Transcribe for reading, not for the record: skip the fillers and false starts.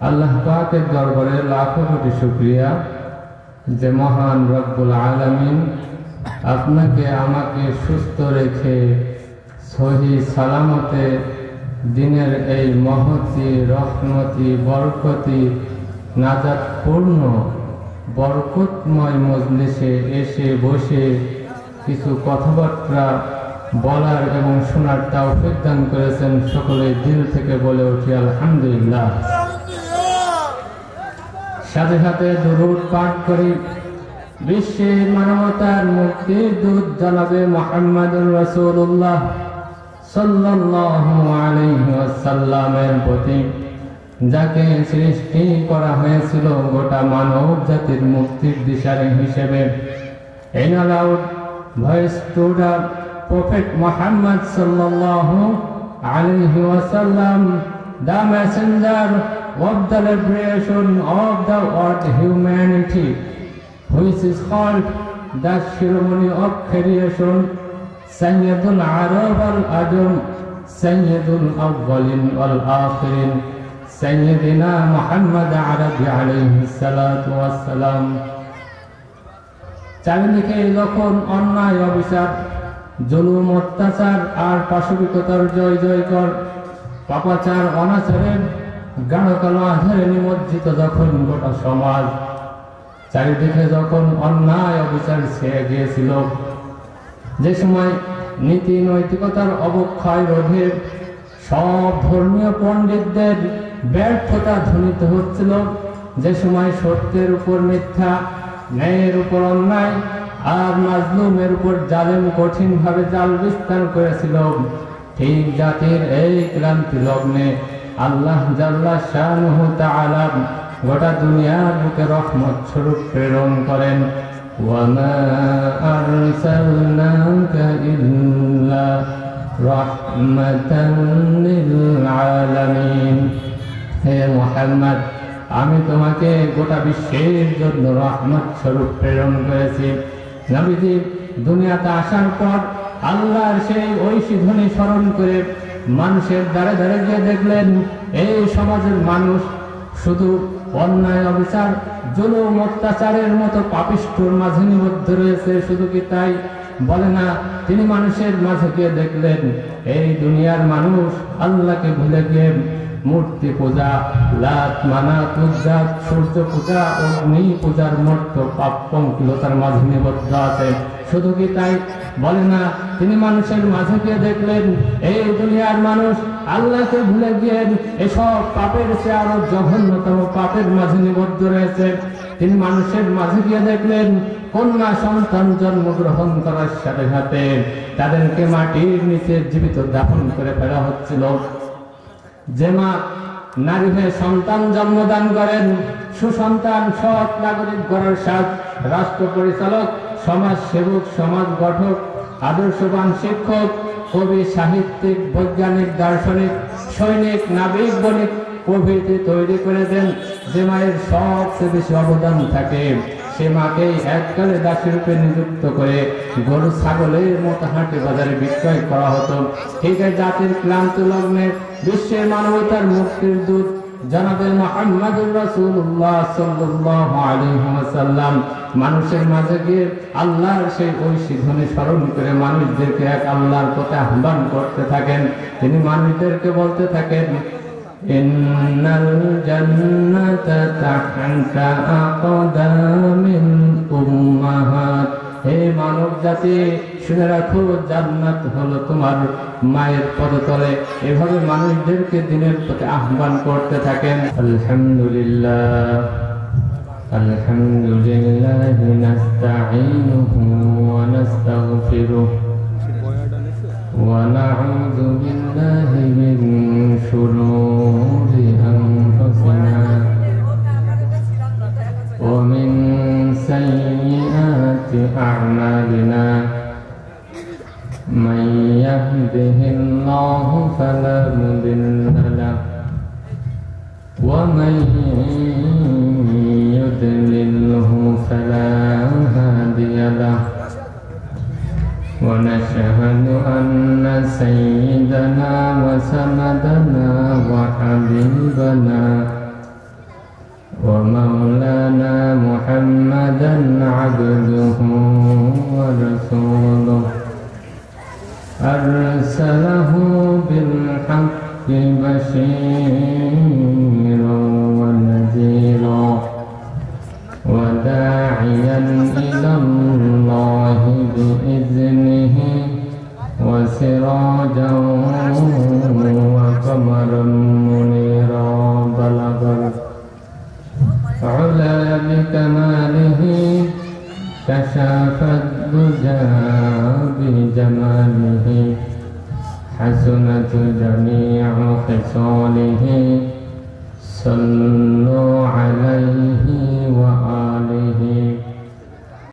আল্লাহ পাকের দরবারে লাখো কোটি শুকরিয়া যে মহান রব্বুল আলামিন আপনাকে আমাকে সুস্থ রেখে সহি সালামতে দিনের এই মহতি রহমতি বরকতি নাজাতপূর্ণ বরকতময় মজলিসে এসে বসে কিছু কথাবার্তা বলার এবং শোনার তৌফিক দান করেছেন। সকলে দিল থেকে বলে উঠি আলহামদুলিল্লাহ। সাথে সাথে দুরূদ পাঠ করি বিশ্বের মানবতার মুক্তির দূত জনাবে মুহাম্মদুর রাসূলুল্লাহ সাল্লাল্লাহু আলাইহি ওয়াসাল্লামের প্রতি, যাকে সৃষ্টি করা হয়েছিল গোটা মানব জাতির মুক্তির দিশারি হিসেবে। In a loud voice to the Prophet Muhammad sallallahu alayhi wasallam, the messenger of the liberation of the world humanity, which is called the ceremony of creation, Sayyidul Arab al-Ajam, Sayyidul Awwalin wal-Akhirin, Sayyidina Muhammad Arabi alayhi salatu wassalam। চারিদিকে যখন অন্যায় অবিচার জুলুম অত্যাচার আর পাশবিকতার জয় জয়কর, পাপাচার অনাচারের গাঢ় কালো আধারে নিমজ্জিত যখন গোটা সমাজ, চারিদিকে যখন অন্যায় অবিচার ছেয়ে গিয়েছিল, যে সময় নীতি নৈতিকতার অবক্ষয় রোধে সব ধর্মীয় পণ্ডিতদের ব্যর্থতা ধ্বনিত হচ্ছিল, যে সময় সত্যের উপর মিথ্যা, ন্যায়ের উপর অন্যায় আর মাজলুমের উপর জালেম কঠিন ভাবে জাল বিস্তার করেছিল, ঠিক জাতির এই ক্রান্তি লগ্নে আল্লাহ জাল্লা শানুহু তাআলা গোটা দুনিয়ার বুকে রহমত স্বরূপ প্রেরণ করেন। ওয়ামা আরসালনাকা ইল্লা রাহমাতান লিল আলামিন। হে মুহাম্মদ, আমি তোমাকে গোটা বিশ্বের জন্য রহমত স্বরূপ প্রেরণ করেছি। নবীজি দুনিয়াতে আসার পর আল্লাহর সেই ঐশী ধ্বনি স্মরণ করে মানুষের দ্বারে দ্বারে গিয়ে দেখলেন এই সমাজের মানুষ শুধু অন্যায় অবিচার জুলুম অত্যাচারের মতো পাপিষ্ঠর মাঝে নিবদ্ধ রয়েছে। শুধু কি তাই বলে না, তিনি মানুষের মাঝে গিয়ে দেখলেন এই দুনিয়ার মানুষ আল্লাহকে ভুলে গিয়ে মূর্তি পূজা, লাত মানাত উজ্জা, সূর্য পূজা, অগ্নি পূজার মর্ত পাপ পঙ্কিলতার মাঝে নিবদ্ধ আছে। শুধু কি তাই বলে না, তিনি মানুষের মাঝে গিয়ে দেখলেন এই দুনিয়ার মানুষ আল্লাহকে ভুলে গিয়ে এসব পাপের চেয়ে আরো জঘন্যতম পাপের মাঝে নিবদ্ধ রয়েছে। তিনি মানুষের মাঝে গিয়ে দেখলেন কন্যা সন্তান জন্মগ্রহণ করার সাথে সাথে তাদেরকে মাটির নিচে জীবিত দাফন করে ফেলা হচ্ছিল। যে মা নারী হয়ে সন্তান জন্মদান করেন, সুসন্তান সৎ নাগরিক গড়ার সাথ রাষ্ট্র পরিচালক, সমাজ সেবক, সমাজ গঠক, আদর্শবান শিক্ষক, কবি, সাহিত্যিক, বৈজ্ঞানিক, দার্শনিক, সৈনিক, নাবিক, বণিক প্রভৃতি তৈরি করে দেন, যে মায়ের সবচেয়ে বেশি অবদান থাকে সে মাকেই এককালে দাসী রূপে নিযুক্ত করে গরু ছাগলের মতো হাটে বাজারে বিক্রয় করা হতো। ঠিক আছে, জাতির ক্লান্তি লগ্নে বিশ্বের মানবতার মুক্তির দূত জনাবে মুহাম্মদুর রাসূলুল্লাহ সাল্লাল্লাহু আলাইহি ওয়াসাল্লাম মানুষের মাঝে গিয়ে আল্লাহর সেই ঐশী ধ্বনি স্মরণ করে মানুষদেরকে এক আল্লাহর পথে আহ্বান করতে থাকেন। তিনি মানুষদেরকে বলতে থাকেন ইন্নাল জান্নাতা তাহতা আকদামিল উম্মাহাত। হে মানব জাতি, শুনে রাখো জান্নাত হলো তোমার মায়ের পদতলে। এভাবে মানুষদেরকে দিনের প্রতি আহ্বান করতে থাকেন। আলহামদুলিল্লাহ আলহামদুলিল্লাহি নাস্তাঈনুহু ওয়া নাস্তাগফিরুহু ওয়া নাউযু বিল্লাহি মিন শুরুরি আনফুসিনা ওয়া মিন সাইয়্যাতি আ'মালিনা মান ইয়াহদিহিল্লাহু ফালা মুদিল্লা লাহু ওয়া মান يضلله فلا هادي له ونشهد أن سيدنا وسندنا وحبيبنا ومولانا محمدا عبده ورسوله أرسله بالحق بشيرا ونذيرا وداعيا إلى الله بإذنه وسراجا وقمرا منيرا بلغ العلا بكماله كشف الدجى بجماله حسنت جميع خصاله صلوا عليه وآله